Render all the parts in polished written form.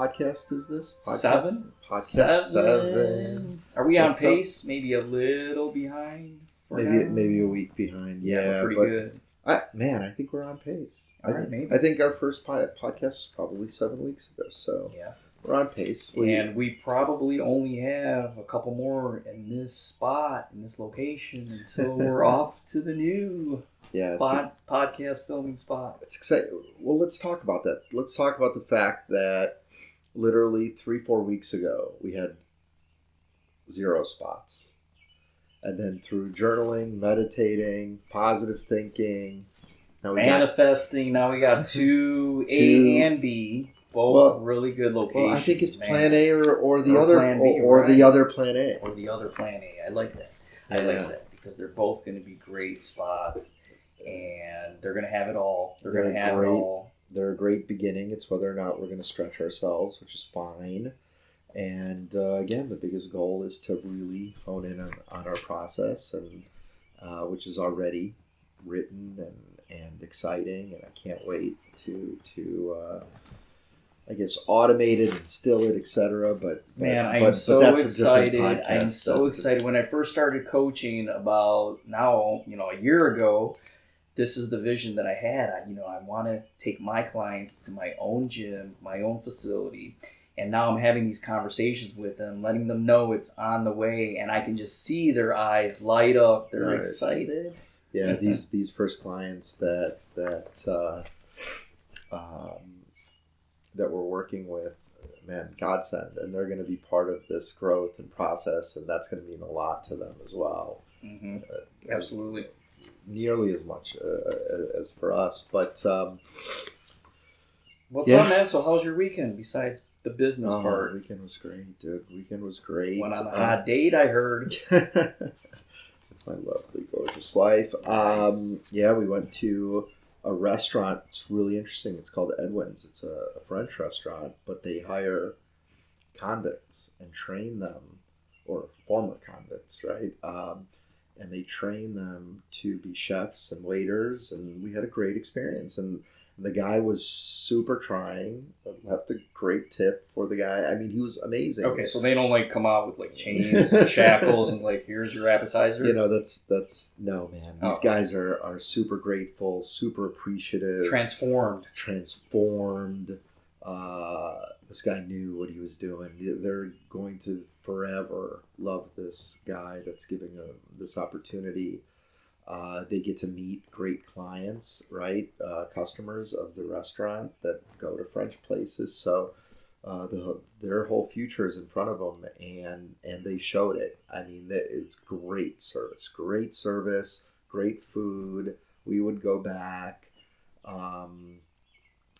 podcast is this? Seven. Podcast seven. Are we on pace? Maybe a little behind. Maybe a week behind. Yeah, we're pretty good. I think we're on pace. Maybe. I think our first podcast was probably 7 weeks ago, so yeah, we're on pace. And we probably only have a couple more in this spot, in this location, until we're off to the new podcast filming spot. It's exciting. Well, let's talk about that. Let's talk about the fact that literally 3-4 weeks ago, we had 0 spots. And then through journaling, meditating, positive thinking, manifesting, now we got two A and B, both really good locations. Well, I think it's Plan A or the other Plan B, or the other Plan A. Or the other Plan A. I like that. I like that because they're both going to be great spots, and they're going to have it all. They're going to have it all. They're a great beginning. It's whether or not we're going to stretch ourselves, which is fine. And again, the biggest goal is to really hone in on our process, and which is already written and exciting, and I can't wait to I guess automate it, instill it, etc. But I'm so excited. I'm so excited. When I first started coaching about a year ago, this is the vision that I had. I want to take my clients to my own gym, my own facility. And now I'm having these conversations with them, letting them know it's on the way, and I can just see their eyes light up. They're excited. Yeah, these first clients that we're working with, man, godsend, and they're going to be part of this growth and process, and that's going to mean a lot to them as well. Mm-hmm. Absolutely. Nearly as much as for us, but what's up, man? So how's your weekend besides the business part? Weekend was great, dude. Weekend was great. Went on a hot date, I heard. With my lovely, gorgeous wife. Nice. We went to a restaurant. It's really interesting. It's called Edwin's. It's a French restaurant, but they hire convicts and train them, or former convicts, right? And they train them to be chefs and waiters, and we had a great experience. And the guy was super trying. Left a great tip for the guy. I mean, he was amazing. Okay, so they don't come out with chains and shackles and here's your appetizer. That's no, man. These guys are super grateful, super appreciative, transformed. This guy knew what he was doing. They're going to forever love this guy that's giving them this opportunity. They get to meet great clients, right? Customers of the restaurant that go to French places. So their whole future is in front of them, and they showed it. I mean, it's great service, great food. We would go back.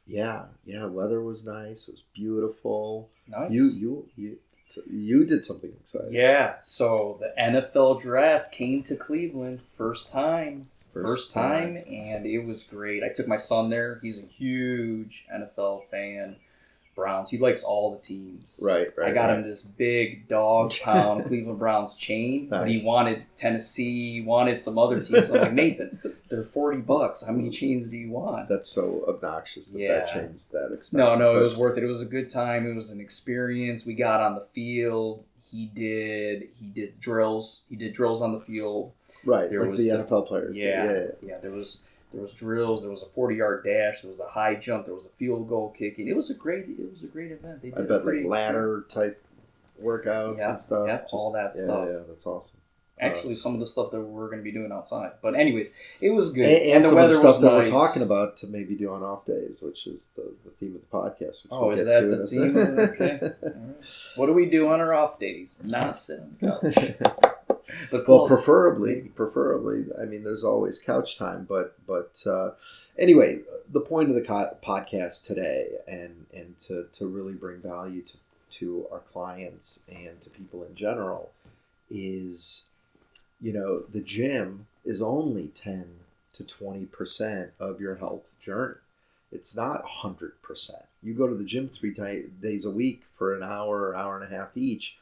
Weather was nice. It was beautiful. Nice. You did something exciting. Yeah, so the NFL draft came to Cleveland first time, and it was great. I took my son there. He's a huge NFL fan. Browns. He likes all the teams. Right. I got him this big dog pound Cleveland Browns chain, but he wanted Tennessee, he wanted some other teams. I'm like, Nathan, they're $40. How many chains do you want? That's so obnoxious that chain's that expensive. No, it was worth it. It was a good time. It was an experience. We got on the field. He did drills. He did drills on the field. Right, the NFL players. Yeah. There was drills. There was a 40-yard dash. There was a high jump. There was a field goal kicking. It was a great event. They did I bet ladder type workouts and stuff. Yeah, all that stuff. Yeah, that's awesome. Actually, some of the stuff that we're going to be doing outside. But anyways, it was good. And the some weather of the stuff was that nice. We're talking about to maybe do on off days, which is the theme of the podcast. Which we'll is get that to the theme? Okay. All right. What do we do on our off days? Not sit on the couch. But preferably, I mean, there's always couch time, but anyway, the point of the podcast today, and to really bring value to our clients and to people in general, is, the gym is only 10 to 20% of your health journey. It's not 100%. You go to the gym 3 days a week for an hour and a half each.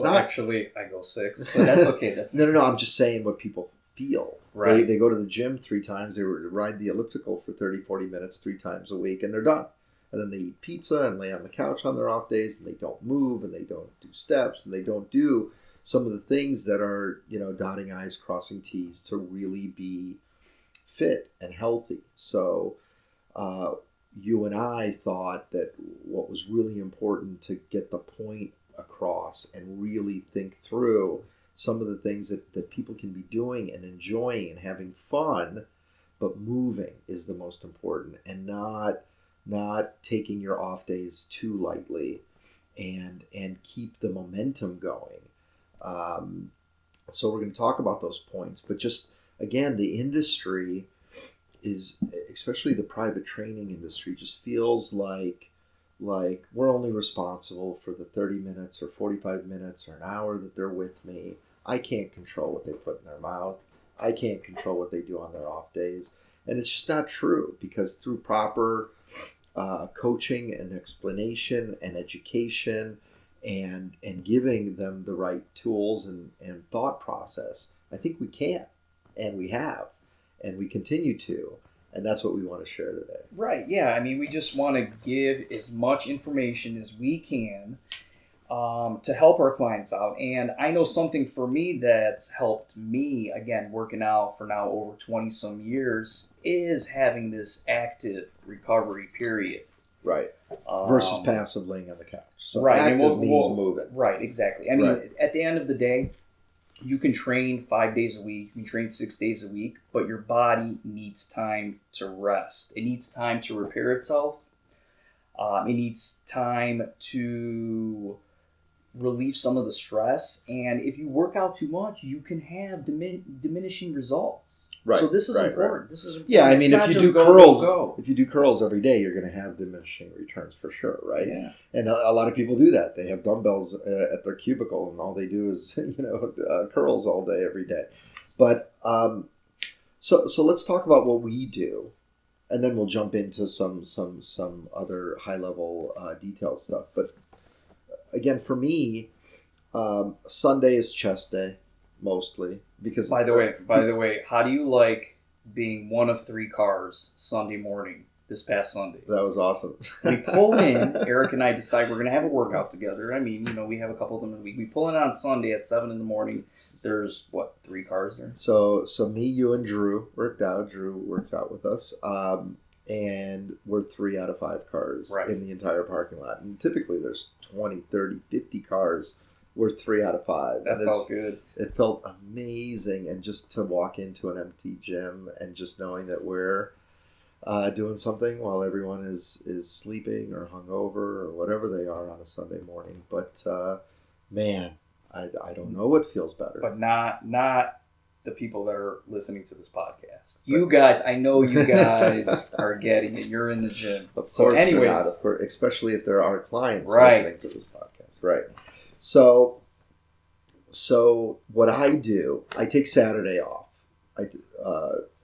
Actually, I go 6, but that's okay. No. I'm just saying what people feel. Right. They go to the gym 3 times. They ride the elliptical for 30, 40 minutes 3 times a week, and they're done. and then they eat pizza and lay on the couch on their off days, and they don't move, and they don't do steps, and they don't do some of the things that are, dotting I's, crossing T's to really be fit and healthy. So you and I thought that what was really important to get the point across and really think through some of the things that people can be doing and enjoying and having fun, but moving is the most important, and not taking your off days too lightly, and keep the momentum going. So we're going to talk about those points, but just again, the industry is, especially the private training industry, just feels like we're only responsible for the 30 minutes or 45 minutes or an hour that they're with me. I can't control what they put in their mouth. I can't control what they do on their off days. And it's just not true, because through proper coaching and explanation and education and giving them the right tools and thought process, I think we can, and we have, and we continue to. And that's what we want to share today. Right, yeah. I mean, we just want to give as much information as we can to help our clients out. And I know something for me that's helped me, again, working out for now over 20 some years, is having this active recovery period. Right. Versus passive laying on the couch. So right. active means moving. Right, exactly. I mean, at the end of the day, you can train 5 days a week, you can train 6 days a week, but your body needs time to rest. It needs time to repair itself. It needs time to relieve some of the stress. And if you work out too much, you can have diminishing results. Right. So this is important. Right. This is important. Yeah, I mean, if you do curls, if you do curls every day, you're going to have diminishing returns for sure, right? Yeah. And a lot of people do that. They have dumbbells at their cubicle, and all they do is curls all day, every day. But so let's talk about what we do, and then we'll jump into some other high level detailed stuff. But again, for me, Sunday is chest day. Mostly, because by the way, how do you like being one of 3 cars Sunday morning this past Sunday? That was awesome. We pull in. Eric and I decide we're going to have a workout together. I mean, we have a couple of them a week. We pull in on Sunday at 7 a.m. There's 3 cars there. So me, you, and Drew worked out. Drew works out with us, and we're 3 out of 5 cars in the entire parking lot. And typically, there's 20, 30, 50 cars. We're 3 out of 5. That felt good. It felt amazing, and just to walk into an empty gym and just knowing that we're doing something while everyone is sleeping or hungover or whatever they are on a Sunday morning. But man, I don't know what feels better. But not the people that are listening to this podcast. You guys, I know you guys are getting it. You're in the gym. Of course, anyways, not, of course, especially if there are clients listening to this podcast, right? So what I do, I take Saturday off.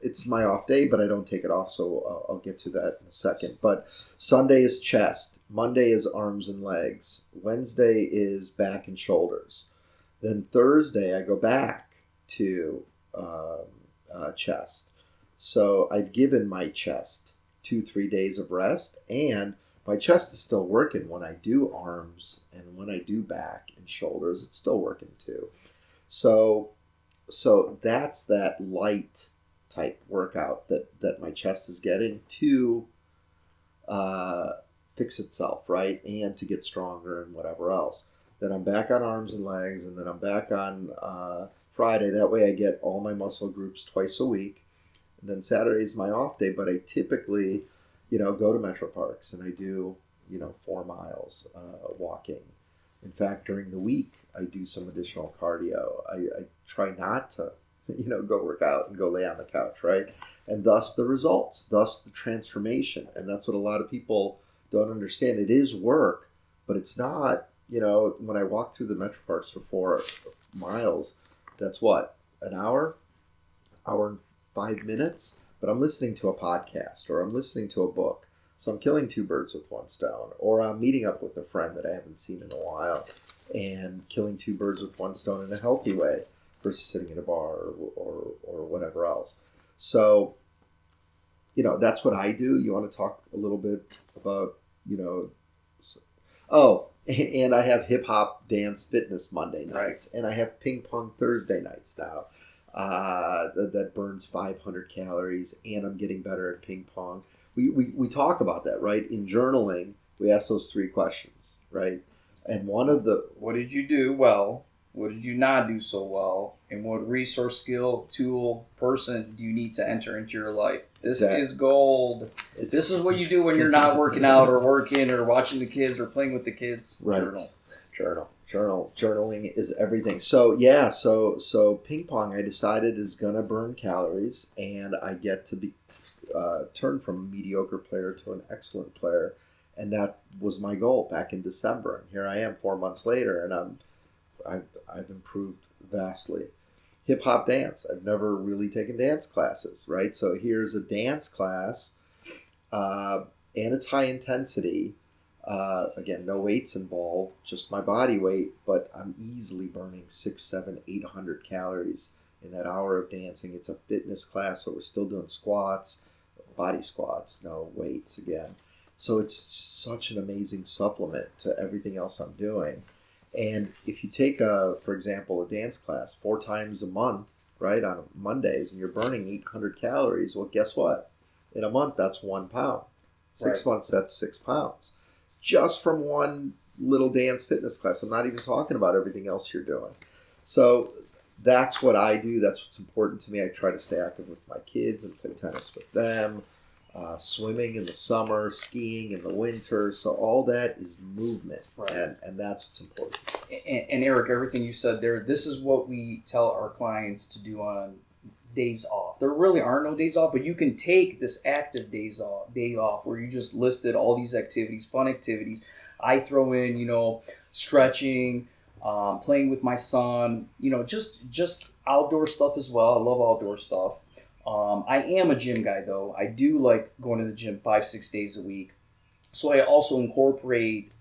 It's my off day, but I don't take it off, so I'll get to that in a second. But Sunday is chest. Monday is arms and legs. Wednesday is back and shoulders. Then Thursday, I go back to chest. So I've given my chest 2-3 days of rest, and my chest is still working when I do arms, and when I do back and shoulders, it's still working too. So that's that light type workout that my chest is getting to fix itself, right? And to get stronger and whatever else. Then I'm back on arms and legs, and then I'm back on Friday. That way I get all my muscle groups twice a week. And then Saturday is my off day, but I typically go to Metro Parks and I do, 4 miles walking. In fact, during the week, I do some additional cardio. I try not to, go work out and go lay on the couch, right? And thus the results, thus the transformation. And that's what a lot of people don't understand. It is work, but it's not, when I walk through the Metro Parks for 4 miles, that's what, an hour and 5 minutes? But I'm listening to a podcast, or I'm listening to a book. So I'm killing 2 birds with 1 stone. Or I'm meeting up with a friend that I haven't seen in a while and killing 2 birds with 1 stone in a healthy way versus sitting in a bar or whatever else. So, that's what I do. You want to talk a little bit about Oh, and I have hip hop dance fitness Monday nights, and I have ping pong Thursday nights now. That burns 500 calories, and I'm getting better at ping pong. We talk about that, right? In journaling, we ask those 3 questions, right? And one of the... What did you do well? What did you not do so well? And what resource, skill, tool, person do you need to enter into your life? This is gold. This is what you do when you're not working out or working or watching the kids or playing with the kids. Right. Journaling is everything. So ping pong, I decided, is gonna burn calories, and I get to be turn from a mediocre player to an excellent player, and that was my goal back in December. And here I am 4 months later, and I've improved vastly. Hip hop dance. I've never really taken dance classes, right? So here's a dance class, and it's high intensity. Again, no weights involved, just my body weight, but I'm easily burning 600, 700, 800 calories in that hour of dancing. It's a fitness class, so we're still doing squats, body squats, no weights again. So it's such an amazing supplement to everything else I'm doing. And if you take, for example, a dance class 4 times a month, right, on Mondays, and you're burning 800 calories, well, guess what? In a month, that's 1 pound. 6 months, that's 6 pounds. Just from one little dance fitness class. I'm not even talking about everything else you're doing. So that's what I do. That's what's important to me. I try to stay active with my kids and play tennis with them. Swimming in the summer, skiing in the winter. So all that is movement, and that's what's important. And Eric, everything you said there, this is what we tell our clients to do on days off. There really are no days off, but you can take this active day off where you just listed all these activities, fun activities. I throw in, stretching, playing with my son, just outdoor stuff as well. I love outdoor stuff. I am a gym guy, though. I do like going to the gym 5-6 days a week. So I also incorporate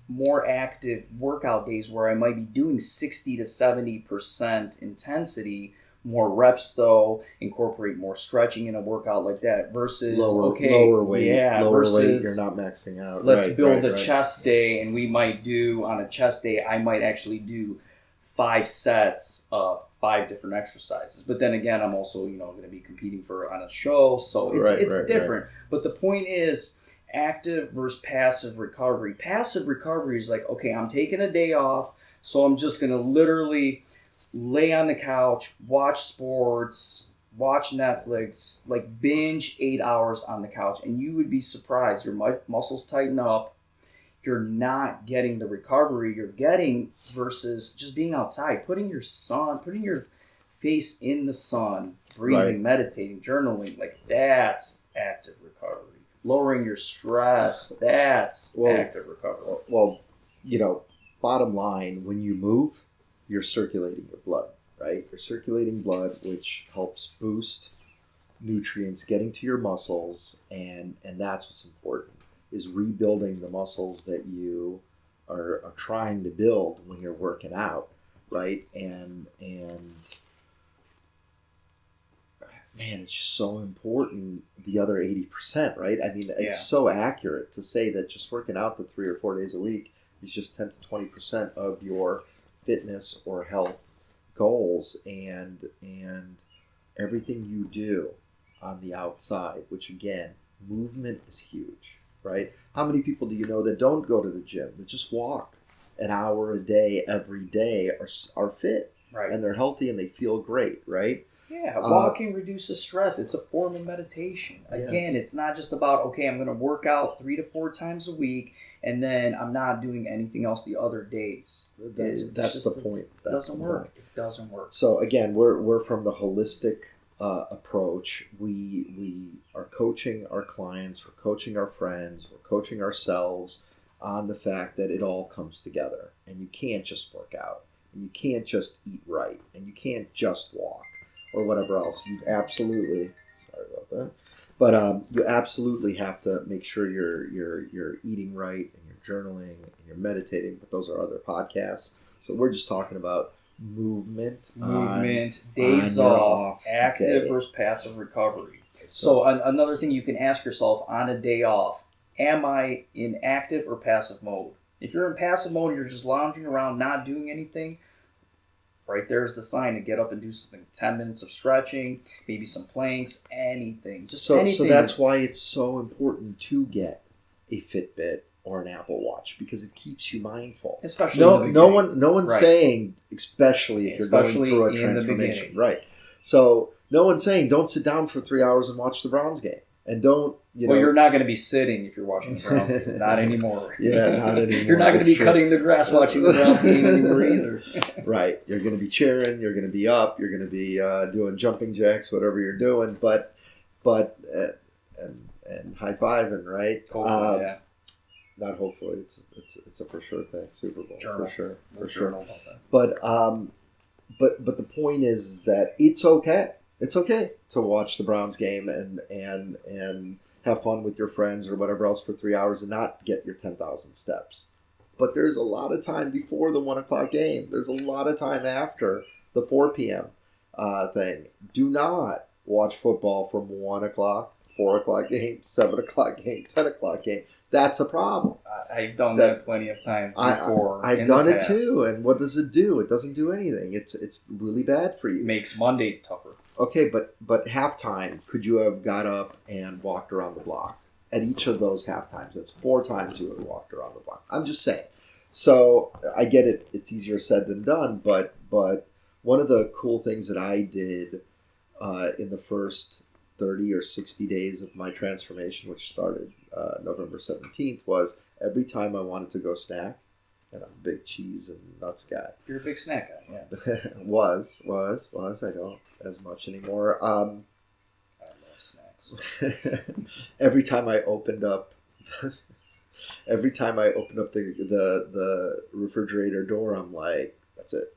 more active workout days where I might be doing 60 to 70% intensity, more reps, though, incorporate more stretching in a workout like that versus lower weight. Lower weight, you're not maxing out. Let's build a chest day, and we might do, on a chest day, I might actually do 5 sets of 5 different exercises. But then again, I'm also, going to be competing on a show, so it's different. But the point is, active versus passive recovery. Passive recovery is like, okay, I'm taking a day off, so I'm just going to literally lay on the couch, watch sports, watch Netflix, like binge 8 hours on the couch, and you would be surprised. Your muscles tighten up. You're not getting the recovery you're getting versus just being outside, putting your face in the sun, breathing, meditating, journaling. Like, that's active recovery. Lowering your stress, that's active recovery. Well, bottom line, when you move, you're circulating your blood, right? You're circulating blood, which helps boost nutrients getting to your muscles, and that's what's important, is rebuilding the muscles that you are trying to build when you're working out, right? And man, it's just so important, the other 80%, right? I mean, it's so accurate to say that just working out the 3 or 4 days a week is just 10 to 20% of your fitness or health goals, and everything you do on the outside, which again, movement is huge, right? How many people do you know that don't go to the gym, that just walk an hour a day every day, are fit, and they're healthy and they feel great, right? Yeah, walking reduces stress. It's a form of meditation. Again, it's not just about, okay, I'm going to work out 3 to 4 times a week, and then I'm not doing anything else the other days. That's the point. It doesn't work. It doesn't work. So again, we're from the holistic approach. We are coaching our clients, we're coaching our friends, we're coaching ourselves on the fact that it all comes together, and you can't just work out, and you can't just eat right, and you can't just walk or whatever else. You absolutely, sorry about that, but you absolutely have to make sure you're eating right, and you're journaling, and you're meditating. But those are other podcasts. So we're just talking about movement, days off, active versus passive recovery. So another thing you can ask yourself on a day off: am I in active or passive mode? If you're in passive mode, you're just lounging around, not doing anything, right there's the sign to get up and do something. 10 minutes of stretching, maybe some planks, anything. Just anything. So that's why it's so important to get a Fitbit or an Apple Watch, because it keeps you mindful. Especially no one's saying, especially if you're going through a transformation. Right. So no one's saying don't sit down for 3 hours and watch the Browns game. And don't, Well, you're not going to be sitting if you're watching the Browns game. Not anymore. Yeah, not anymore. You're not going to be cutting the grass watching the Browns game anymore either. Right. You're going to be cheering. You're going to be up. You're going to be doing jumping jacks, whatever you're doing. But high fiving, right? Hopefully, yeah. Not hopefully. It's a for sure thing. Super Bowl Journal. for sure. But the point is that it's okay. It's okay to watch the Browns game and have fun with your friends or whatever else for 3 hours and not get your 10,000 steps. But there's a lot of time before the 1 o'clock game. There's a lot of time after the 4 p.m. Thing. Do not watch football from 1 o'clock, 4 o'clock game, 7 o'clock game, 10 o'clock game. That's a problem. I've done that plenty of times before. I've done it too. And what does it do? It doesn't do anything. It's really bad for you. Makes Monday tougher. Okay, but halftime, could you have got up and walked around the block? At each of those half times, that's 4 times you would have walked around the block. I'm just saying. So I get it. It's easier said than done. But one of the cool things that I did in the first 30 or 60 days of my transformation, which started November 17th, was every time I wanted to go snack, and I'm a big cheese and nuts guy. You're a big snack guy, yeah. was. I don't as much anymore. I love snacks. Every time I opened up the refrigerator door, I'm like, that's it.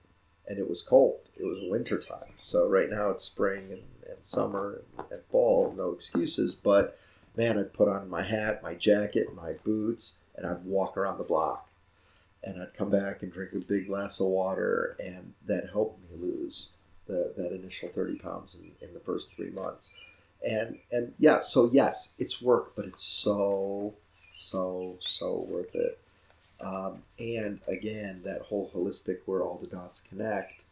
And it was cold. It was winter time. So right now it's spring and summer and fall. No excuses. But man, I'd put on my hat, my jacket, my boots, and I'd walk around the block. And I'd come back and drink a big glass of water, and that helped me lose that initial 30 pounds in the first 3 months. And yeah, so yes, it's work, but it's so worth it. And again, that whole holistic where all the dots connect,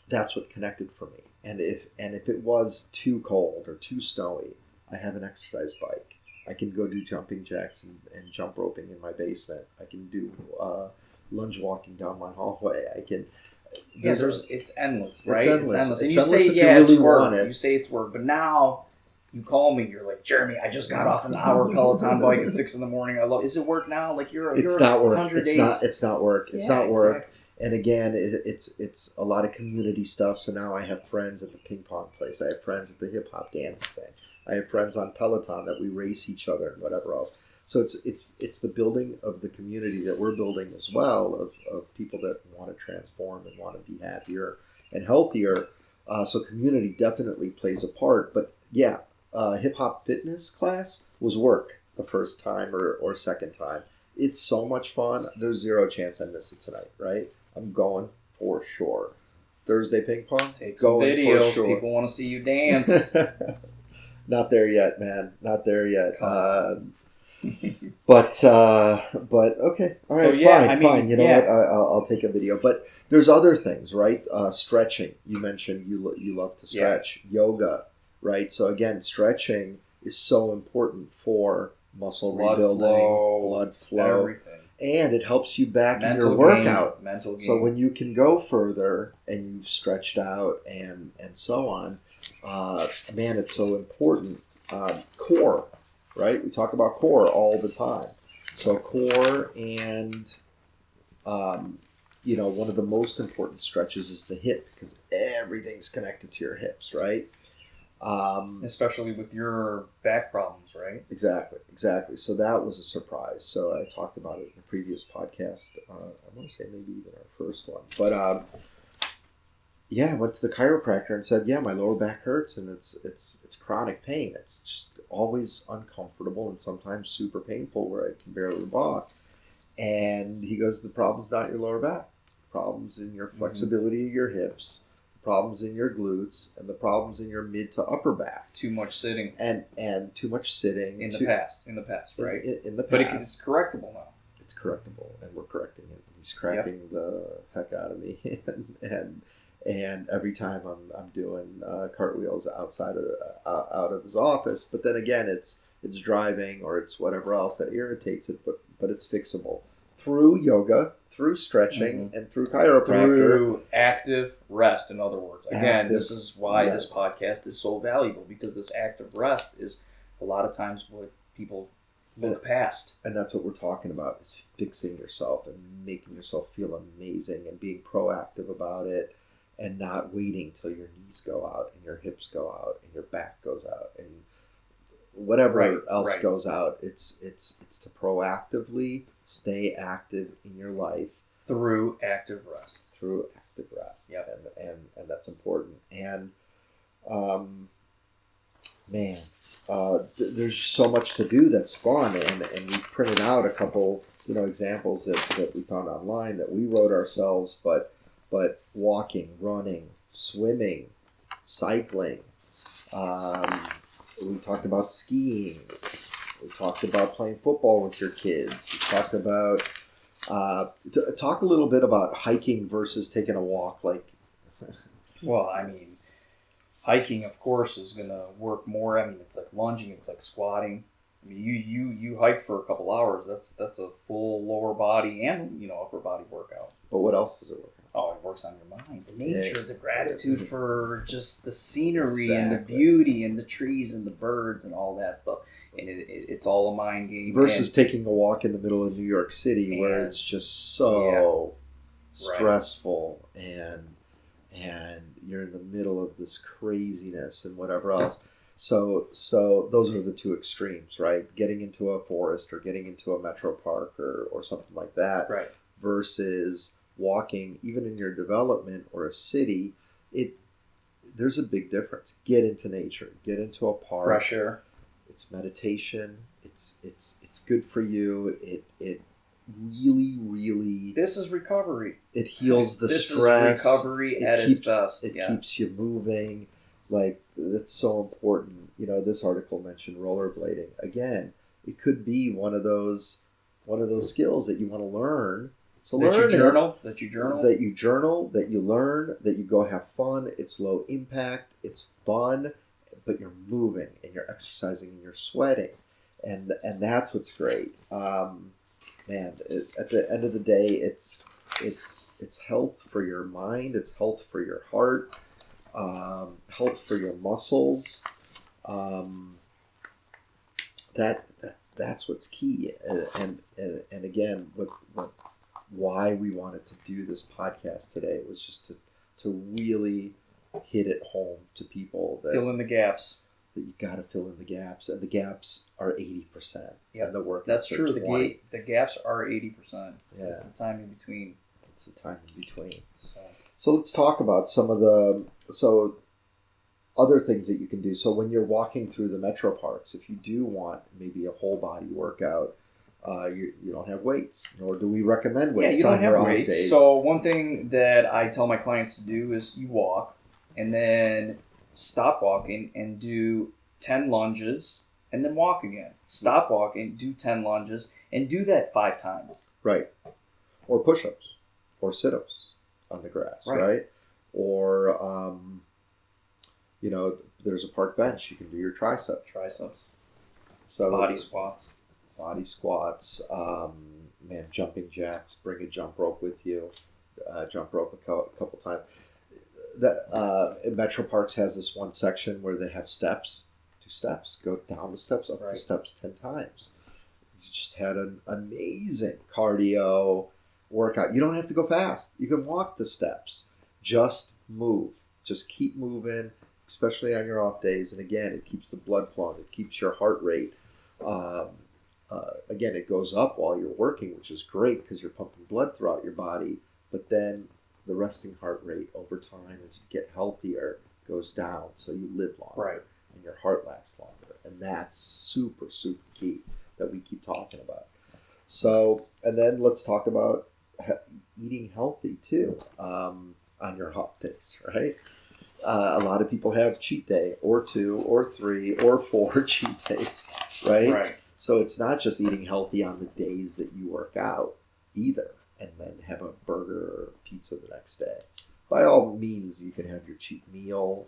that's what connected for me. And if it was too cold or too snowy, I have an exercise bike. I can go do jumping jacks and jump roping in my basement. I can do lunge walking down my hallway. I can. It's endless, right? It's endless. And you say, it's work. You say it's work, but now you call me. You're like, Jeremy, I just got off an hour Peloton bike at 6 a.m. I love. Is it work now? Like it's not work. 100 days. It's not work. It's not work. Exactly. And again, it's a lot of community stuff. So now I have friends at the ping pong place. I have friends at the hip hop dance thing. I have friends on Peloton that we race each other and whatever else. So it's the building of the community that we're building as well of people that want to transform and want to be happier and healthier. So community definitely plays a part. But yeah, hip hop fitness class was work the first time or second time. It's so much fun. There's zero chance I miss it tonight, right? I'm going for sure. Thursday ping pong? Take some videos. For sure. People want to see you dance. Not there yet, man. Not there yet. But okay. All right, so, yeah, fine. You know what? I'll take a video. But there's other things, right? Stretching. You mentioned you love to stretch. Yeah. Yoga, right? So again, stretching is so important for muscle rebuilding, blood flow, everything. And it helps you back in your workout. Mental game. So when you can go further and you've stretched out and so on, man, it's so important. Core, right? We talk about core all the time. So core and, one of the most important stretches is the hip because everything's connected to your hips, right? Especially with your back problems, right? Exactly. So that was a surprise. So I talked about it in the previous podcast. I want to say maybe even our first one. But I went to the chiropractor and said, my lower back hurts and it's chronic pain. It's just always uncomfortable and sometimes super painful where I can barely walk. And he goes, the problem's not your lower back. The problem's in your flexibility of your hips. problems in your glutes, and the problems in your mid to upper back. Too much sitting. And too much sitting. In the past, right? In the past. But it's correctable now. It's correctable, and we're correcting it. He's cracking the heck out of me, and every time I'm doing cartwheels outside of out of his office. But then again, it's driving or it's whatever else that irritates it. But it's fixable through yoga, through stretching, and through chiropractor. Through active rest, in other words. Again, this is why this podcast is so valuable, because this active rest is a lot of times what people look past. And that's what we're talking about, is fixing yourself and making yourself feel amazing and being proactive about it, and not waiting till your knees go out and your hips go out and your back goes out and whatever else goes out. It's to proactively stay active in your life through active rest. Yep. And that's important. And there's so much to do that's fun, and we printed out a couple examples that we found online that we wrote ourselves, but walking, running, swimming, cycling, we talked about skiing, we talked about playing football with your kids, we talked about talk a little bit about hiking versus taking a walk. Well, I mean, hiking, of course, is going to work more. I mean, it's like lunging, it's like squatting. I mean, you hike for a couple hours. That's a full lower body and upper body workout. But what else does it work on? Oh, it works on your mind, the nature, the gratitude for just the scenery and the beauty and the trees and the birds and all that stuff. And it's all a mind game. Versus taking a walk in the middle of New York City, where it's just so stressful and you're in the middle of this craziness and whatever else. So those are the two extremes, right? Getting into a forest or getting into a metro park or something like that. Right. Versus walking, even in your development or a city, there's a big difference. Get into nature. Get into a park. Fresh air. It's meditation. It's good for you. It really, really. This is recovery. It heals the stress. This is recovery at its best. It keeps you moving. That's so important. This article mentioned rollerblading. Again, it could be one of those skills that you want to learn. So that you journal, that you learn, that you go have fun. It's low impact, it's fun, but you're moving and you're exercising and you're sweating, and that's what's great. At the end of the day, it's health for your mind, it's health for your heart, health for your muscles. That's what's key. And again, why we wanted to do this podcast today was just to really hit it home to people that fill in the gaps. That you got to fill in the gaps, and the gaps are 80%. Yeah, and the work that's true. 20. The gaps are 80%. Yeah, it's the time in between. So let's talk about some of the other things that you can do. So when you're walking through the metro parks, if you do want maybe a whole body workout, you don't have weights, nor do we recommend weights on your off days. So one thing that I tell my clients to do is you walk and then stop walking and do 10 lunges and then walk again. Stop walking, do 10 lunges, and do that 5 times. Right. Or push-ups or sit-ups on the grass, right? Or, there's a park bench. You can do your triceps. So body squats, jumping jacks. Bring a jump rope with you. Jump rope a couple times. Metro Parks has this one section where they have steps. 2 steps. Go down the steps, up the steps 10 times. You just had an amazing cardio workout. You don't have to go fast. You can walk the steps. Just move. Just keep moving, especially on your off days. And again, it keeps the blood flowing. It keeps your heart rate. Again, it goes up while you're working, which is great because you're pumping blood throughout your body. But then the resting heart rate over time, as you get healthier, goes down. So you live longer, and your heart lasts longer. And that's super, super key that we keep talking about. So, and then let's talk about eating healthy too. on your off days, right? A lot of people have cheat day or 2 or 3 or 4 cheat days, right? Right. So it's not just eating healthy on the days that you work out either, and then have a burger or pizza the next day. By all means, you can have your cheat meal.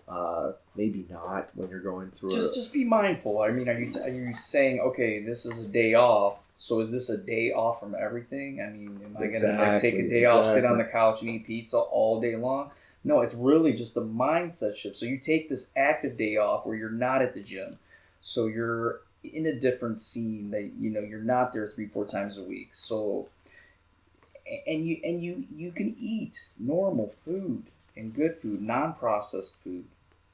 Maybe not when you're going through. Just be mindful. I mean, are you saying, okay, this is a day off? So is this a day off from everything? I mean, am I going to take a day off, sit on the couch, and eat pizza all day long? No, it's really just a mindset shift. So you take this active day off where you're not at the gym, so you're in a different scene that you're not there 3-4 times a week. So. And you can eat normal food and good food, non-processed food.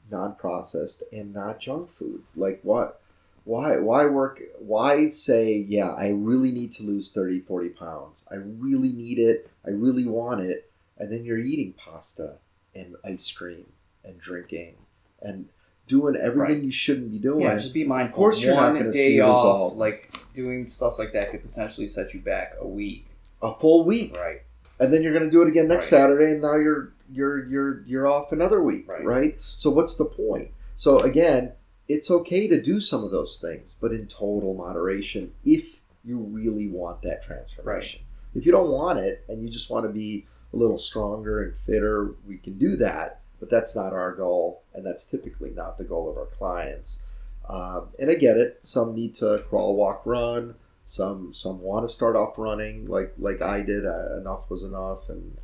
Non-processed and not junk food. Like what? Why say, yeah, I really need to lose 30, 40 pounds. I really need it. I really want it. And then you're eating pasta and ice cream and drinking and doing everything you shouldn't be doing. Yeah, just be mindful. Of course you're not going to see results. Like doing stuff like that could potentially set you back a week. A full week, right? And then you're going to do it again next Saturday, and now you're off another week, right? So what's the point? So again, it's okay to do some of those things, but in total moderation if you really want that transformation. If you don't want it and you just want to be a little stronger and fitter, we can do that, but that's not our goal, and that's typically not the goal of our clients. And I get it. Some need to crawl, walk, run. Some want to start off running like I did. Enough was enough, and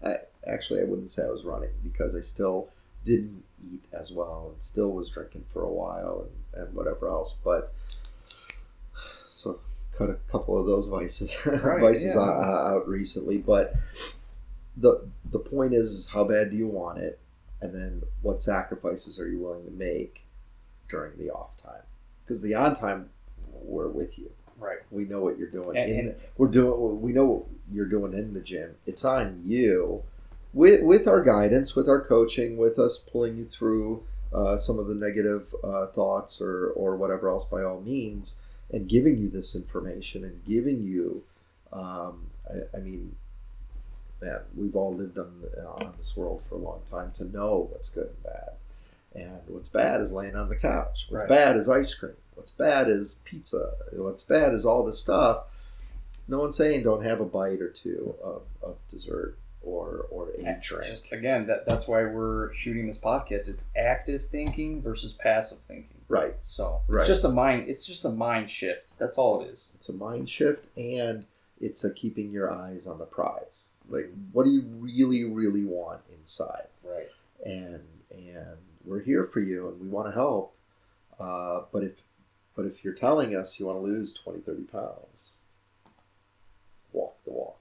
I wouldn't say I was running because I still didn't eat as well and still was drinking for a while and whatever else. But so cut a couple of those vices out recently. But the point is how bad do you want it, and then what sacrifices are you willing to make during the off time? Because the on time, we're with you. Right. We know what you're doing. We know what you're doing in the gym. It's on you, with our guidance, with our coaching, with us pulling you through some of the negative thoughts or whatever else. By all means, and giving you this information and giving you. I mean, man, we've all lived on this world for a long time to know what's good and bad. And what's bad is laying on the couch. What's bad is ice cream. What's bad is pizza. What's bad is all this stuff. No one's saying don't have a bite or two of dessert or a drink. Just again, that's why we're shooting this podcast. It's active thinking versus passive thinking. Right. So it's just a mind. It's just a mind shift. That's all it is. It's a mind shift, and it's a keeping your eyes on the prize. Like, what do you really, really want inside? Right. And we're here for you, and we want to help. But if you're telling us you want to lose 20, 30 pounds, walk the walk.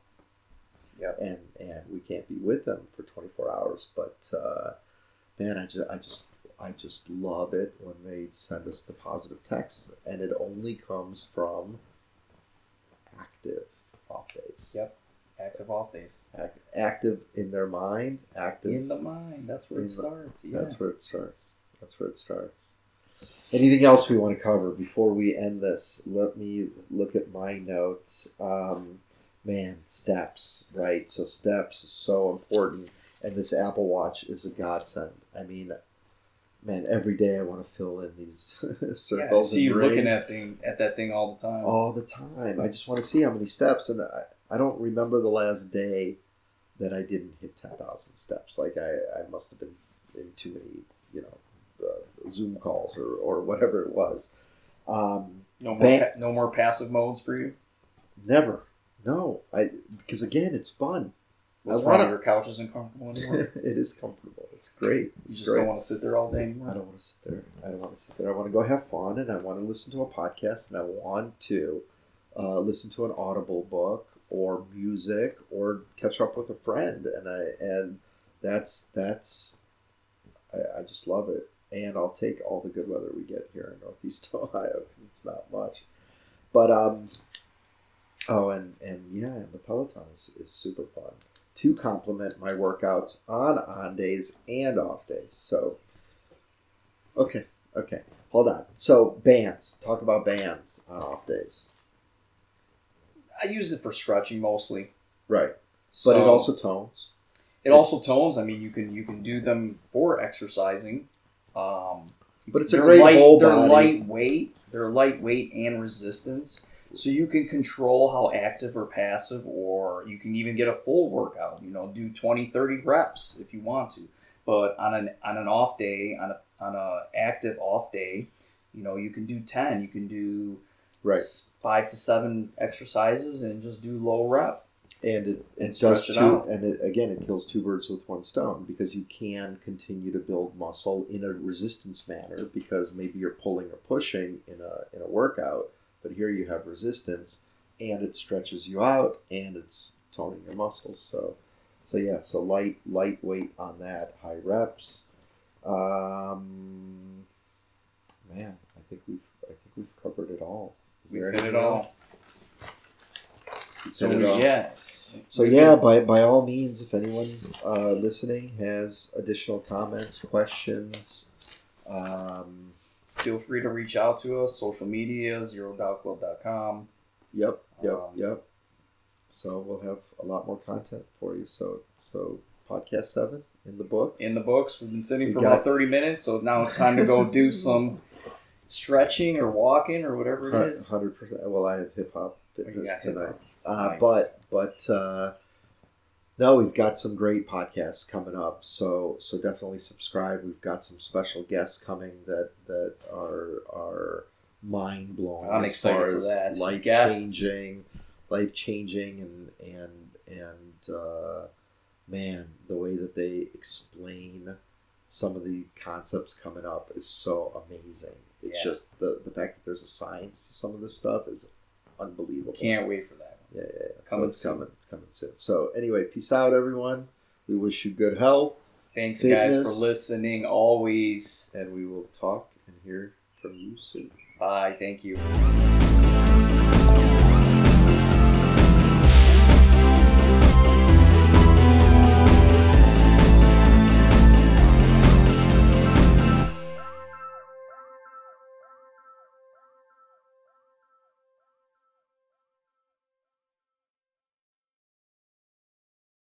Yep. And we can't be with them for 24 hours. But man, I just love it when they send us the positive texts, and it only comes from active off days. Yep. Active off days. Active in their mind. Active in the mind. That's where it starts. Yeah. That's where it starts. Anything else we want to cover before we end this? Let me look at my notes. Man, steps, right? So steps is so important, and this Apple Watch is a godsend. I mean, man, every day I want to fill in these circles. Yeah, I see you looking at that thing all the time. All the time. I just want to see how many steps, and I don't remember the last day that I didn't hit 10,000 steps. Like I must have been in too many, Zoom calls or whatever it was. No more passive modes for you? Never. No. Because again, it's fun. What's wrong? Your couch isn't comfortable anymore? It is comfortable. It's great. You just don't want to sit there all day anymore? I don't want to sit there. I want to go have fun, and I want to listen to a podcast, and I want to listen to an Audible book or music or catch up with a friend, and that's I just love it. And I'll take all the good weather we get here in Northeast Ohio, because it's not much. But and the Peloton is super fun to complement my workouts on days and off days. So okay, hold on. So bands, talk about bands on off days. I use it for stretching mostly. Right, but it also tones. It also tones. I mean, you can do them for exercising. But it's a great whole They're body. They're lightweight and resistance. So you can control how active or passive, or you can even get a full workout. Do 20, 30 reps if you want to. But on an off day, on a active off day, you can do 10. You can do 5 to 7 exercises and just do low rep. And it does two, and it kills two birds with one stone, because you can continue to build muscle in a resistance manner, because maybe you're pulling or pushing in a workout, but here you have resistance, and it stretches you out, and it's toning your muscles. So lightweight on that, high reps. Man, I think we've covered it all. We've hit it all. So yeah, by all means, if anyone listening has additional comments, questions, feel free to reach out to us. Social media, zerodoubtclub.com. Yep. So we'll have a lot more content for you. So podcast 7 in the books. We've been sitting for about 30 minutes, so now it's time to go do some stretching or walking or whatever it is. 100%. Well, I have hip hop fitness tonight. Nice. But no, we've got some great podcasts coming up. So definitely subscribe. We've got some special guests coming that are mind blowing. I'm excited for that. Life changing, and man, the way that they explain some of the concepts coming up is so amazing. It's just the fact that there's a science to some of this stuff is unbelievable. Can't wait for that. Yeah. It's coming soon. So anyway, peace out, everyone. We wish you good health. Thanks, guys, for listening always. And we will talk and hear from you soon. Bye. Thank you.